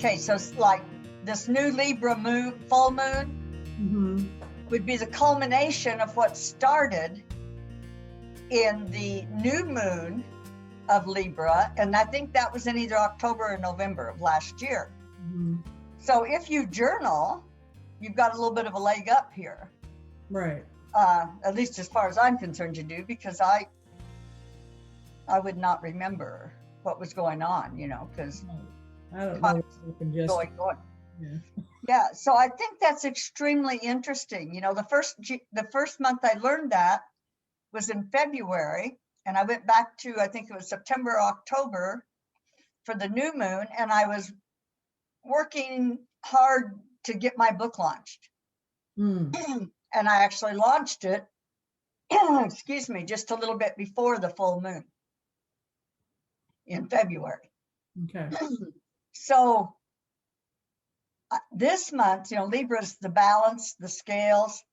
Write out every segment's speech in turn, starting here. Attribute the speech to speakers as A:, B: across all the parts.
A: Okay, so it's like this new Libra moon, full moon, would be the culmination of what started in the new moon of Libra, and I think that was in either October or November of last year. So if you journal, you've got a little bit of a leg up here.
B: Right.
A: At least as far as I'm concerned, you do, because I would not remember what was going on, because
B: I don't know what's
A: going. Yeah, so I think that's extremely interesting. The first month I learned that was in February, and I went back to, I think it was September, October for the new moon, and I was working hard to get my book launched. And I actually launched it, excuse me, just a little bit before the full moon in February.
B: Okay.
A: So this month, Libra's the balance, the scales,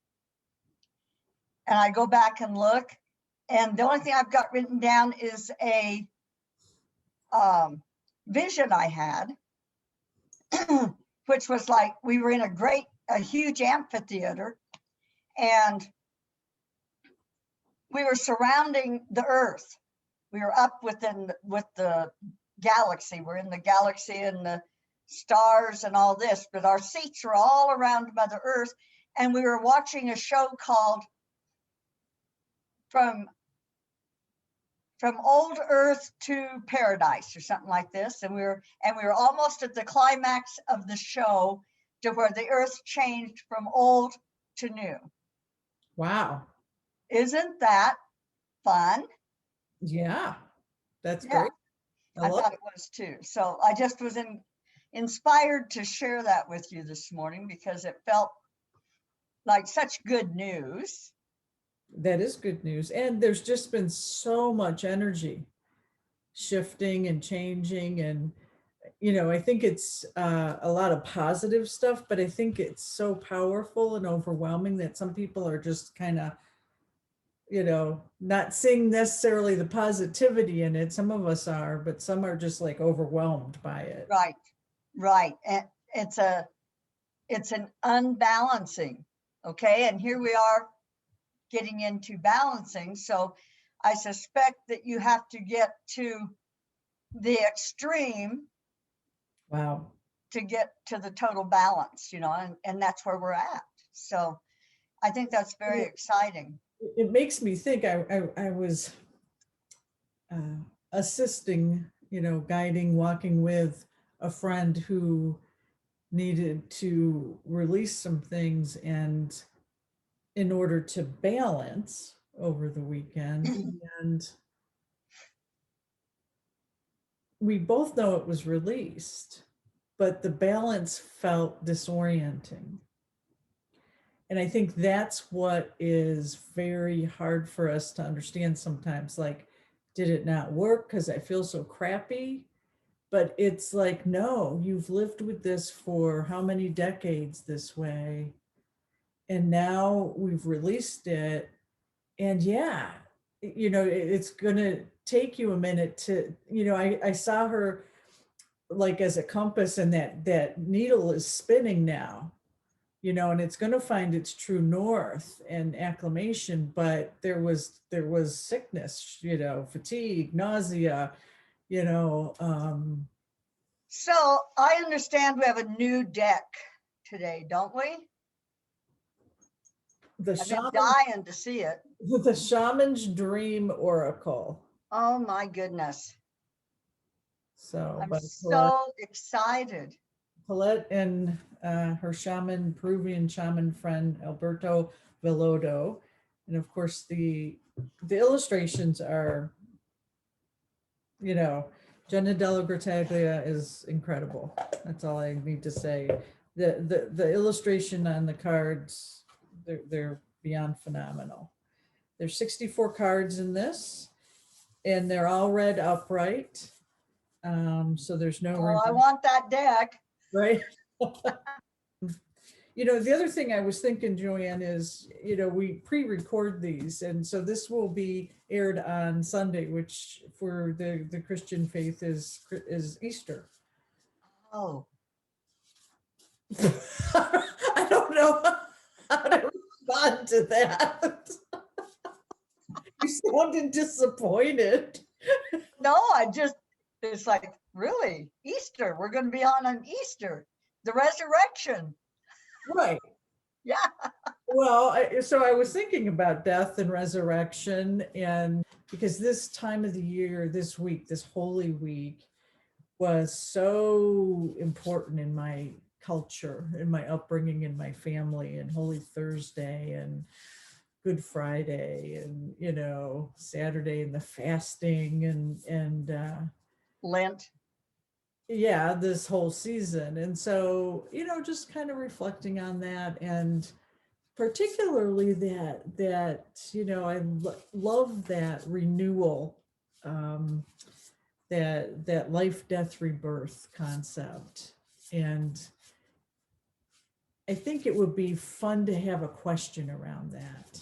A: and I go back and look, and the only thing I've got written down is a vision I had, which was like we were in a huge amphitheater, and we were surrounding the Earth. We were up with the galaxy. We're in the galaxy and the stars and all this, but our seats were all around Mother Earth, and we were watching a show called From Old Earth to Paradise or something like this, and we were almost at the climax of the show, to where the Earth changed from old to new.
B: Wow.
A: Isn't that fun?
B: Yeah, that's great.
A: I thought it was too. So I just was inspired to share that with you this morning, because it felt like such good news.
B: That is good news. And there's just been so much energy shifting and changing. And, I think it's a lot of positive stuff, but I think it's so powerful and overwhelming that some people are just kind of, not seeing necessarily the positivity in it. Some of us are, but some are just like overwhelmed by it.
A: Right. And it's an unbalancing. Okay. And here we are getting into balancing. So I suspect that you have to get to the extreme.
B: Wow.
A: To get to the total balance, and that's where we're at. So I think that's very exciting.
B: It makes me think I was assisting, guiding, walking with a friend who needed to release some things, and in order to balance over the weekend. And we both know it was released, but the balance felt disorienting. And I think that's what is very hard for us to understand sometimes. Like, did it not work because I feel so crappy? But it's like, no, you've lived with this for how many decades this way? And now we've released it. And yeah, it's going to take you a minute to, I saw her like as a compass, and that needle is spinning now. And it's going to find its true north and acclimation, but there was sickness, fatigue, nausea,
A: So I understand we have a new deck today, don't we? I've been dying to see it.
B: The Shaman's Dream Oracle.
A: Oh my goodness.
B: So
A: I'm so excited.
B: Colette and her Peruvian shaman friend, Alberto Velodo. And of course, the illustrations are, Jenna Della Grataglia is incredible. That's all I need to say. The illustration on the cards, they're beyond phenomenal. There's 64 cards in this, and they're all read upright. So there's no.
A: Oh, I want that deck.
B: Right. The other thing I was thinking, Joann, is, we pre-record these, and so this will be aired on Sunday, which for the Christian faith is Easter.
A: Oh.
B: I don't know how to respond to that. You sounded disappointed.
A: No, it's like, really, Easter, we're going to be on Easter, the resurrection.
B: Right.
A: Yeah.
B: Well, so I was thinking about death and resurrection, and because this time of the year, this week, this Holy Week, was so important in my culture, in my upbringing, in my family, and Holy Thursday and Good Friday, and Saturday and the fasting, and
A: Lent.
B: yeah, this whole season. And so, just kind of reflecting on that, and particularly that I love that renewal, that life, death, rebirth concept. And I think it would be fun to have a question around that.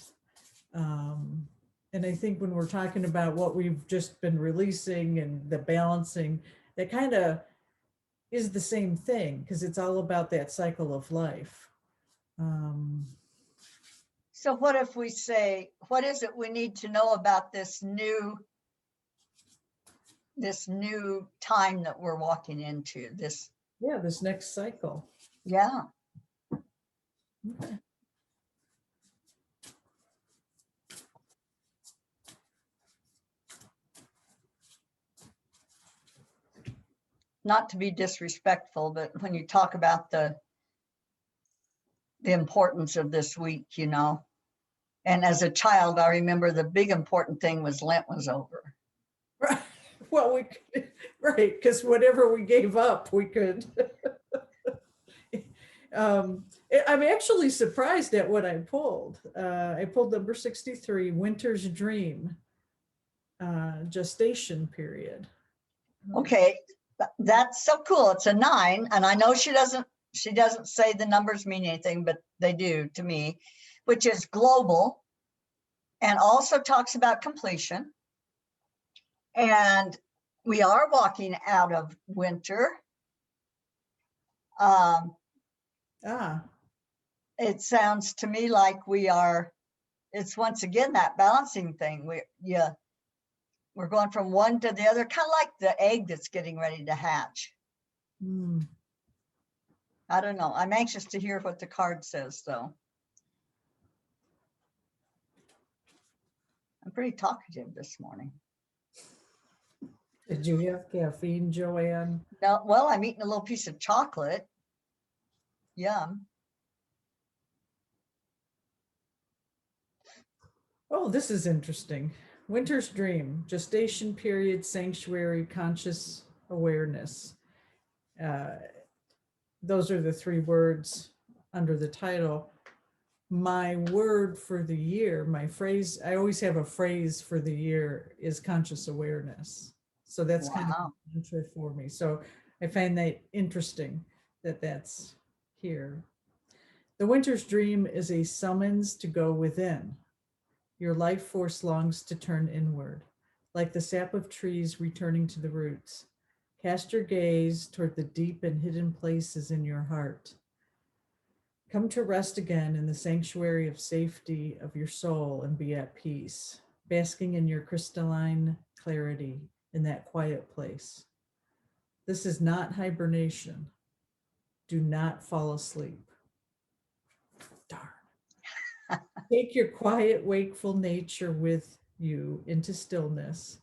B: And I think when we're talking about what we've just been releasing and the balancing, that kind of is the same thing, because it's all about that cycle of life.
A: So what if we say, what is it we need to know about this new time that we're walking into? This
B: next cycle.
A: Yeah.
B: Okay.
A: Not to be disrespectful, but when you talk about the importance of this week, and as a child, I remember the big important thing was Lent was over.
B: Right. Well, right, because whatever we gave up, we could. I'm actually surprised at what I pulled. I pulled number 63, Winter's Dream, gestation period.
A: Okay, that's so cool. It's a 9, and I know she doesn't say the numbers mean anything, but they do to me, which is global, and also talks about completion. And we are walking out of winter. It sounds to me like it's once again that balancing thing. We're going from one to the other, kind of like the egg that's getting ready to hatch. I don't know. I'm anxious to hear what the card says, though. I'm pretty talkative this morning.
B: Did you have caffeine, Joanne?
A: No, well, I'm eating a little piece of chocolate. Yum.
B: Oh, this is interesting. Winter's Dream, gestation period, sanctuary, conscious awareness. Those are the 3 words under the title. My word for the year, my phrase, I always have a phrase for the year, is conscious awareness. So that's kind of mantra for me. So I find that interesting that that's here. The Winter's Dream is a summons to go within. Your life force longs to turn inward, like the sap of trees returning to the roots. Cast your gaze toward the deep and hidden places in your heart. Come to rest again in the sanctuary of safety of your soul and be at peace, basking in your crystalline clarity in that quiet place. This is not hibernation. Do not fall asleep. Darn. Take your quiet, wakeful nature with you into stillness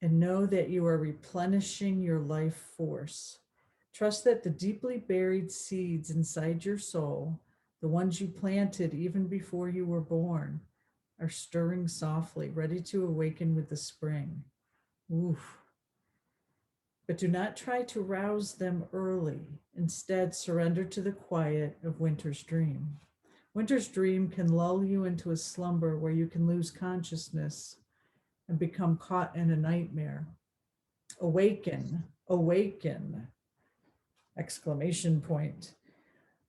B: and know that you are replenishing your life force. Trust that the deeply buried seeds inside your soul, the ones you planted even before you were born, are stirring softly, ready to awaken with the spring. Oof. But do not try to rouse them early. Instead, surrender to the quiet of Winter's Dream. Winter's Dream can lull you into a slumber where you can lose consciousness and become caught in a nightmare. Awaken, awaken, exclamation point.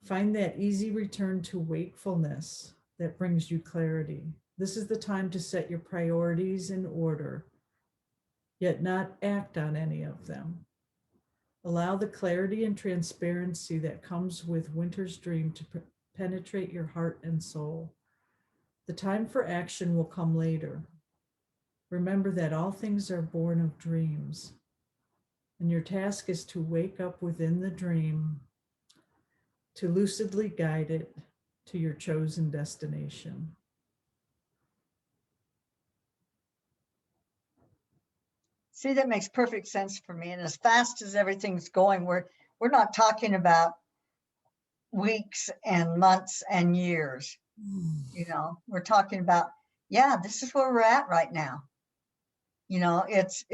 B: Find that easy return to wakefulness that brings you clarity. This is the time to set your priorities in order, yet not act on any of them. Allow the clarity and transparency that comes with winter's dream to penetrate your heart and soul. The time for action will come later. Remember that all things are born of dreams, and your task is to wake up within the dream, to lucidly guide it to your chosen destination.
A: See, that makes perfect sense for me. And as fast as everything's going, we're not talking about weeks and months and years. You know, we're talking about, yeah, this is where we're at right now. You know, it's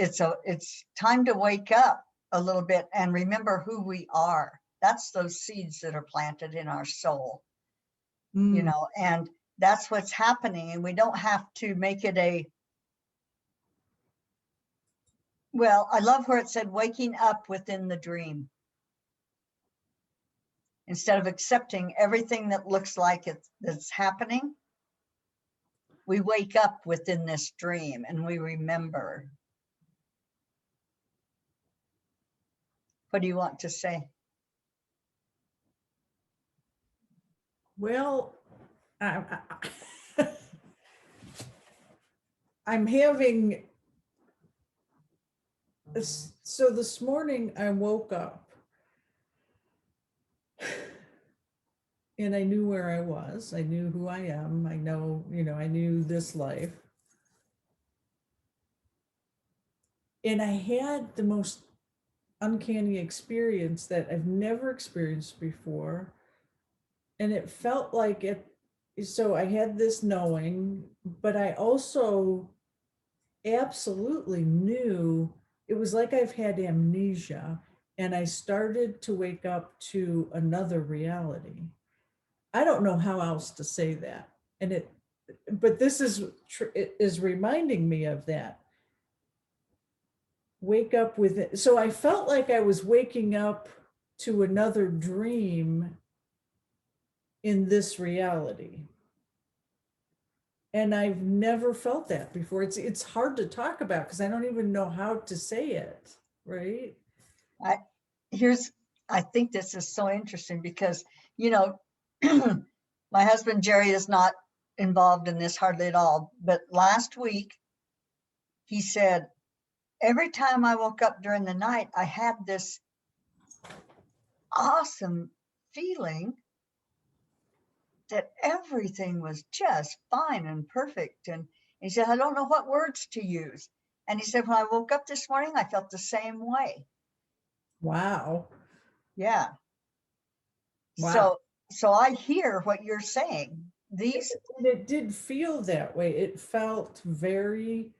A: time to wake up a little bit and remember who we are. That's those seeds that are planted in our soul, you know, and that's what's happening. And we don't have to make it well, I love where it said waking up within the dream. Instead of accepting everything that looks like that's happening, we wake up within this dream and we remember. What do you want to say?
B: Well, I'm having, so this morning I woke up and I knew where I was. I knew who I am. I know, you know, I knew this life. And I had the most uncanny experience that I've never experienced before. And it felt like it, so I had this knowing, but I also absolutely knew it was like I've had amnesia, and I started to wake up to another reality. I don't know how else to say that. And but this is reminding me of that. Wake up with it. So I felt like I was waking up to another dream in this reality. And I've never felt that before. It's hard to talk about because I don't even know how to say it, right?
A: I think this is so interesting because, you know, my husband Jerry is not involved in this hardly at all. But last week, he said, every time I woke up during the night, I had this awesome feeling that everything was just fine and perfect. And he said, I don't know what words to use. And he said, when I woke up this morning, I felt the same way.
B: Wow.
A: Yeah.
B: Wow.
A: So I hear what you're saying.
B: It did feel that way. It felt very,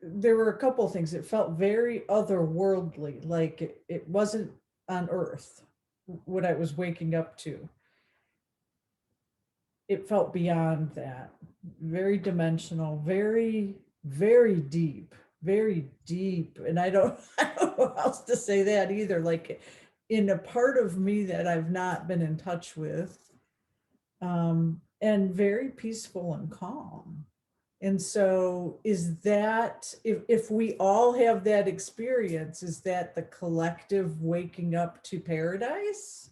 B: there were a couple of things. It felt very otherworldly, like it wasn't on Earth, what I was waking up to. It felt beyond that, very dimensional, very, very deep, very deep. And I don't know how else to say that either. Like in a part of me that I've not been in touch with, and very peaceful and calm. And so is that, if we all have that experience, is that the collective waking up to paradise?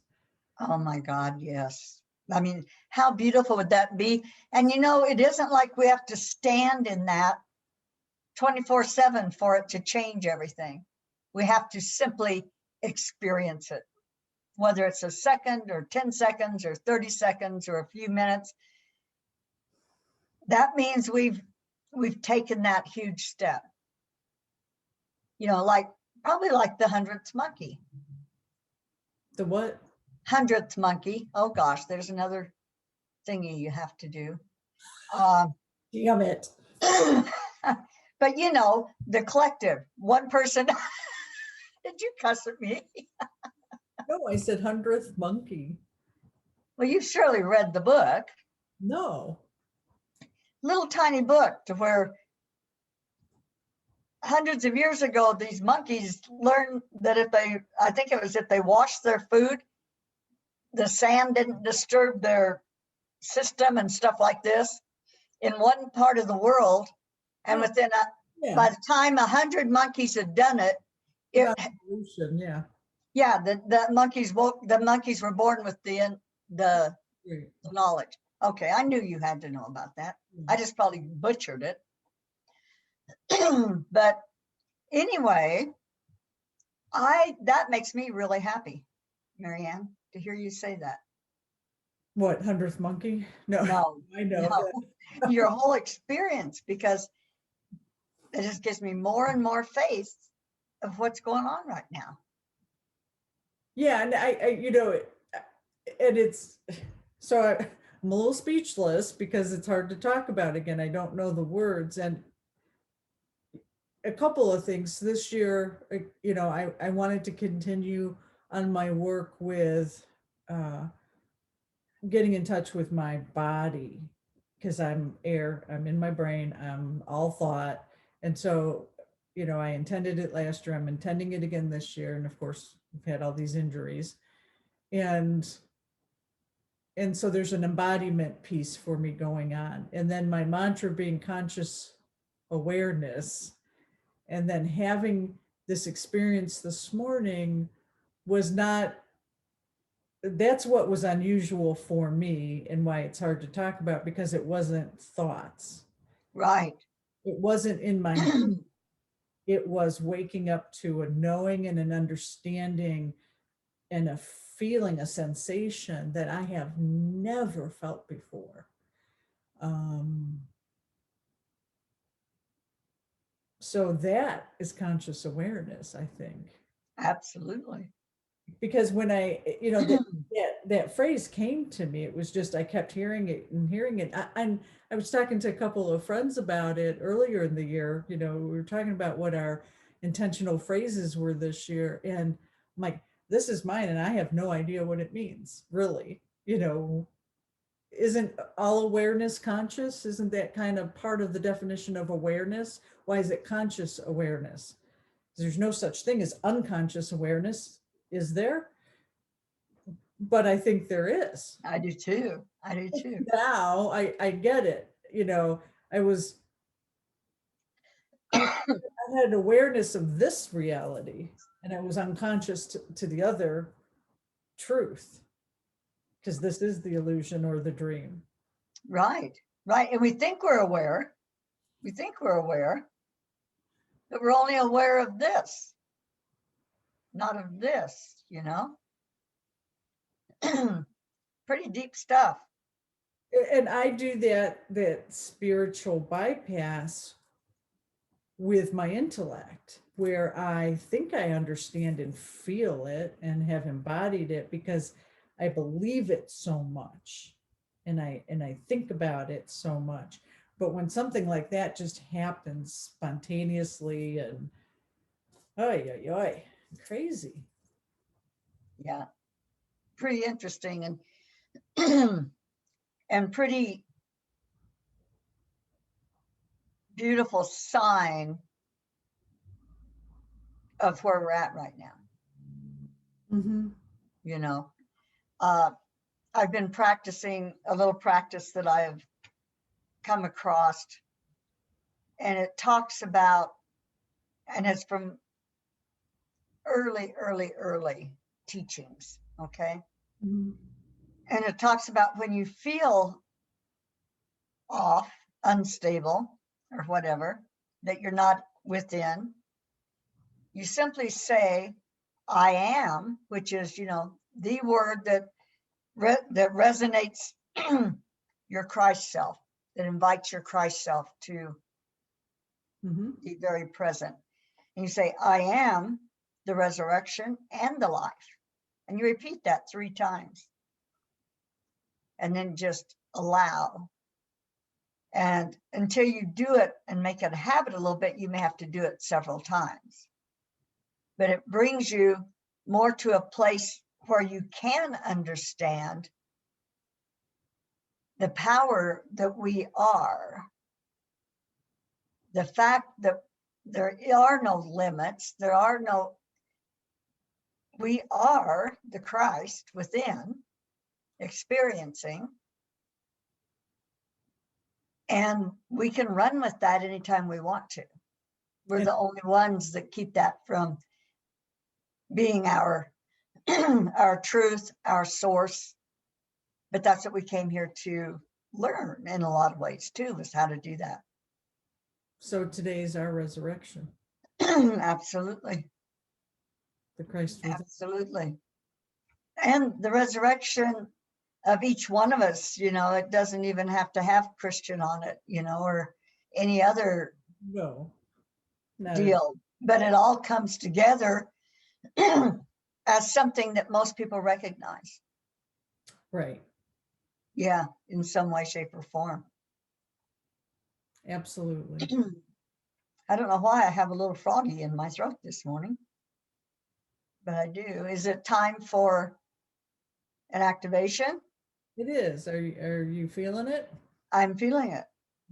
A: Oh my God, yes. I mean, how beautiful would that be? And you know, it isn't like we have to stand in that 24/7 for it to change everything. We have to simply experience it, whether it's a second or 10 seconds or 30 seconds or a few minutes. That means we've taken that huge step. You know, like probably like the 100th monkey.
B: The what?
A: 100th monkey. Oh gosh, there's another thingy you have to do.
B: Damn it.
A: But you know, the collective, one person. Did you cuss at me?
B: No, I said 100th monkey.
A: Well, you've surely read the book.
B: No.
A: Little tiny book to where hundreds of years ago, these monkeys learned that if they washed their food, the sand didn't disturb their system and stuff like this in one part of the world. And by the time 100 monkeys had done it, it,
B: About evolution, yeah.
A: yeah, the monkeys were born with the
B: Right.
A: knowledge. Okay, I knew you had to know about that. I just probably butchered it. But anyway, that makes me really happy, Marianne, to hear you say that.
B: What, 100th monkey? No,
A: No,
B: I know.
A: no, your whole experience, because it just gives me more and more faith of what's going on right now.
B: Yeah, and and it's, so I'm a little speechless because it's hard to talk about. Again, I don't know the words. And a couple of things this year, I wanted to continue on my work with getting in touch with my body, because I'm in my brain, I'm all thought. And so, I intended it last year, I'm intending it again this year. And of course, we've had all these injuries. And so there's an embodiment piece for me going on. And then my mantra being conscious awareness. And then having this experience this morning was not, that's what was unusual for me and why it's hard to talk about, because it wasn't thoughts.
A: Right.
B: It wasn't in my head. It was waking up to a knowing and an understanding and a feeling, a sensation that I have never felt before. So that is conscious awareness, I think.
A: Absolutely.
B: Because when that phrase came to me, it was just, I kept hearing it and hearing it. I was talking to a couple of friends about it earlier in the year. We were talking about what our intentional phrases were this year. And I'm like, this is mine, and I have no idea what it means, really. Isn't all awareness conscious? Isn't that kind of part of the definition of awareness? Why is it conscious awareness? There's no such thing as unconscious awareness, is there? But I think there is.
A: I do too.
B: Now I get it. I had an awareness of this reality, and I was unconscious to the other truth, because this is the illusion or the dream.
A: Right. And we think we're aware. But we're only aware of this, not of this, Pretty deep stuff.
B: And I do that spiritual bypass with my intellect, where I think I understand and feel it and have embodied it because I believe it so much, and I think about it so much. But when something like that just happens spontaneously, and crazy.
A: Yeah. Pretty interesting and and pretty beautiful sign of where we're at right now.
B: Mm-hmm.
A: I've been practicing a little practice that I have come across, and it talks about, and it's from early teachings. Okay.
B: Mm-hmm.
A: And it talks about when you feel off, unstable, or whatever, that you're not within, you simply say, I am, which is, the word that resonates your Christ self, that invites your Christ self to be very present. And you say, I am the resurrection and the life. And you repeat that 3 times. And then just allow. And until you do it and make it a habit a little bit, you may have to do it several times. But it brings you more to a place where you can understand the power that we are, the fact that there are no limits, we are the Christ within, experiencing, and we can run with that anytime we want to. We're the only ones that keep that from being our our truth, our source. But that's what we came here to learn in a lot of ways too, is how to do that.
B: So today is our resurrection,
A: Absolutely.
B: the Christ within.
A: Absolutely. And the resurrection of each one of us, it doesn't even have to have Christian on it, or any other
B: No, not at all.
A: deal, but it all comes together as something that most people recognize.
B: Right.
A: Yeah, in some way, shape, or form.
B: Absolutely.
A: I don't know why I have a little froggy in my throat this morning, but I do. Is it time for an activation?
B: It is. Are you feeling it?
A: I'm feeling it.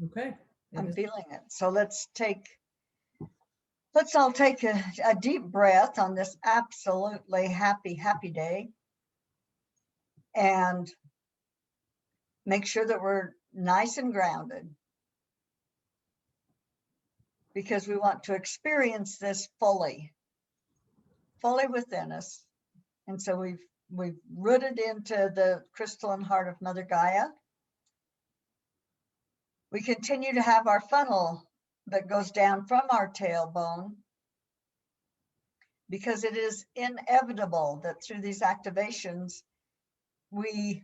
B: Okay.
A: I'm feeling it. So let's all take a deep breath on this absolutely happy, happy day. And make sure that we're nice and grounded, because we want to experience this fully within us. And so we've rooted into the crystalline heart of Mother Gaia. We continue to have our funnel that goes down from our tailbone, because it is inevitable that through these activations, we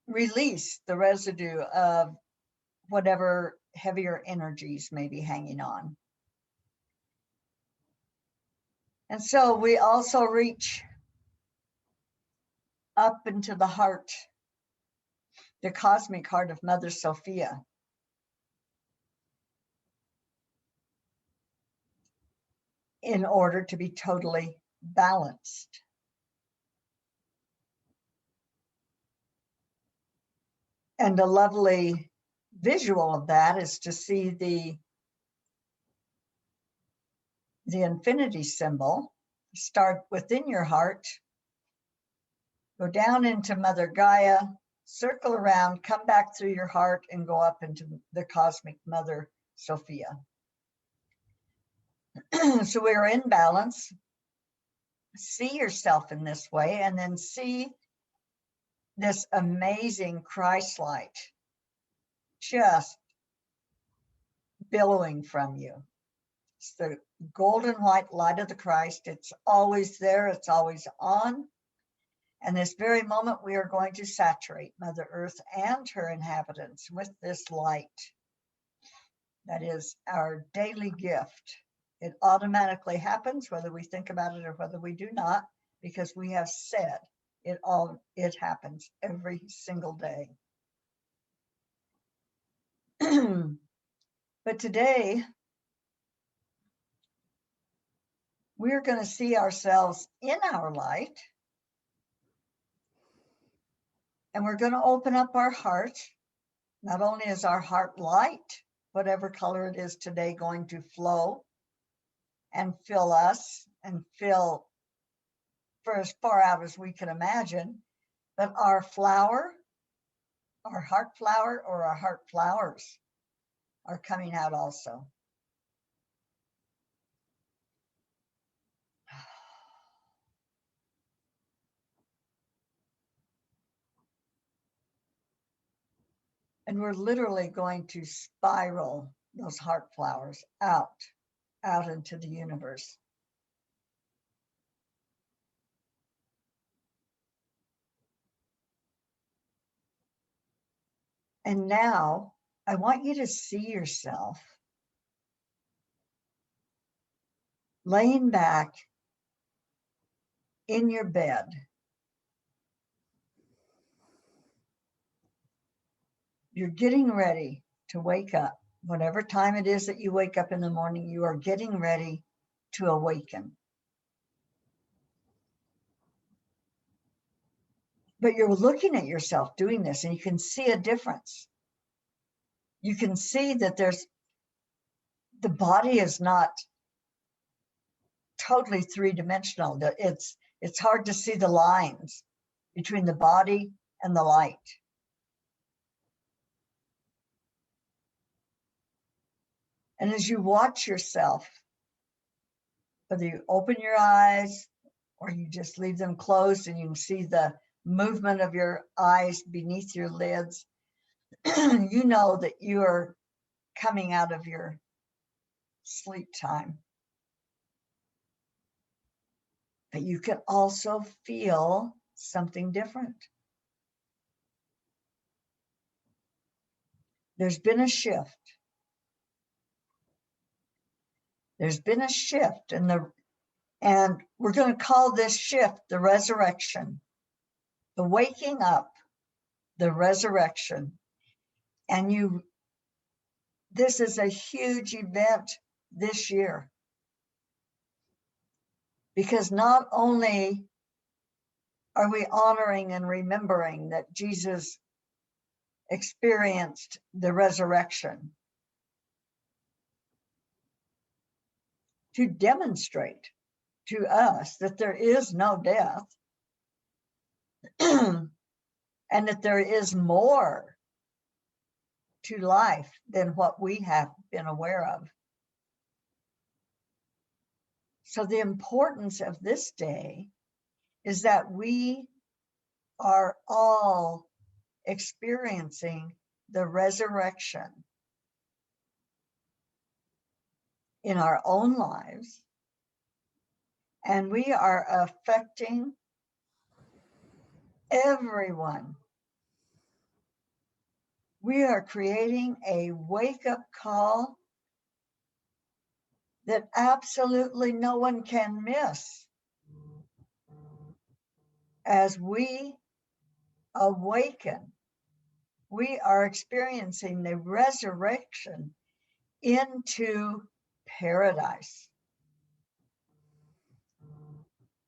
A: release the residue of whatever heavier energies may be hanging on. And so we also reach up into the heart, the cosmic heart of Mother Sophia. In order to be totally balanced. And a lovely visual of that is to see the infinity symbol start within your heart, go down into Mother Gaia, circle around, come back through your heart, and go up into the cosmic Mother Sophia. So we're in balance. See yourself in this way, and then see this amazing Christ light just billowing from you. It's the golden white light of the Christ. It's always there. It's always on. And this very moment, we are going to saturate Mother Earth and her inhabitants with this light. That is our daily gift. It automatically happens, whether we think about it or whether we do not, because we have said it happens every single day. But today, we're going to see ourselves in our light, and we're going to open up our heart. Not only is our heart light, whatever color it is today, going to flow and fill us and fill for as far out as we can imagine, but our flower, our heart flower, or our heart flowers are coming out also. And we're literally going to spiral those heart flowers out into the universe. And now I want you to see yourself laying back in your bed. You're getting ready to wake up. Whatever time it is that you wake up in the morning, you are getting ready to awaken. But you're looking at yourself doing this, and you can see a difference. You can see that the body is not totally three-dimensional. It's hard to see the lines between the body and the light. And as you watch yourself whether you open your eyes or you just leave them closed and you can see the movement of your eyes beneath your lids, you know that you are coming out of your sleep time. But you can also feel something different. There's been a shift. There's been a shift, and we're going to call this shift the resurrection, the waking up, the resurrection. And this is a huge event this year, because not only are we honoring and remembering that Jesus experienced the resurrection to demonstrate to us that there is no death and that there is more to life than what we have been aware of. So the importance of this day is that we are all experiencing the resurrection in our own lives, and we are affecting everyone. We are creating a wake-up call that absolutely no one can miss as we awaken. We are experiencing the resurrection into paradise.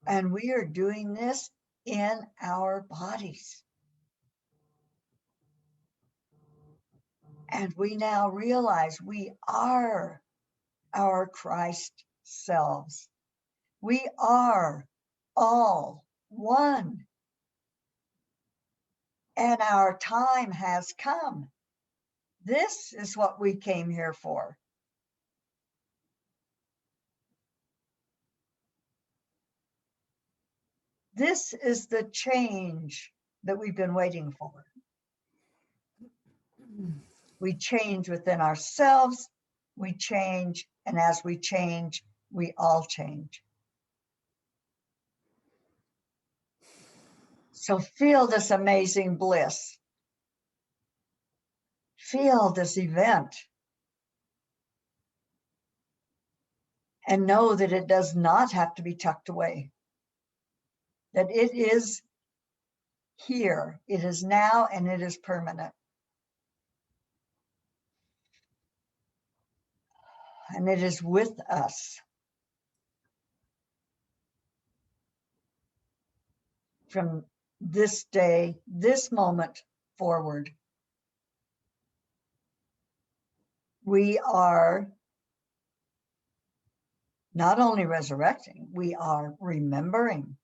A: And we are doing this in our bodies. And we now realize we are our Christ selves. We are all one. And our time has come. This is what we came here for. This is the change that we've been waiting for. We change within ourselves, we change, and as we change, we all change. So feel this amazing bliss. Feel this event. And know that it does not have to be tucked away. That it is here, it is now, and it is permanent. And it is with us. From this day, this moment forward. We are not only resurrecting, we are remembering.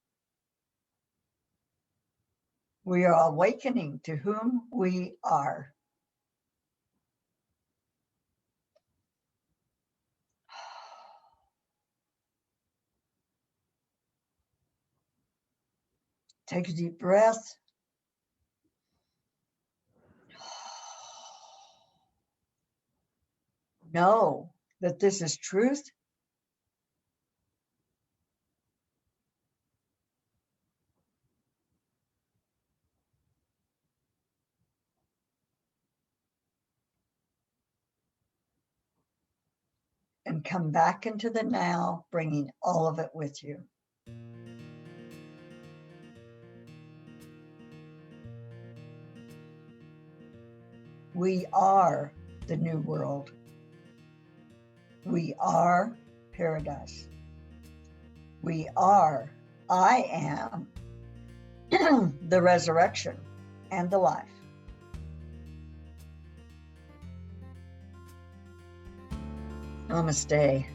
A: We are awakening to whom we are. Take a deep breath. Know that this is truth. And come back into the now, bringing all of it with you. We are the new world. We are paradise. I am the resurrection and the life. Namaste.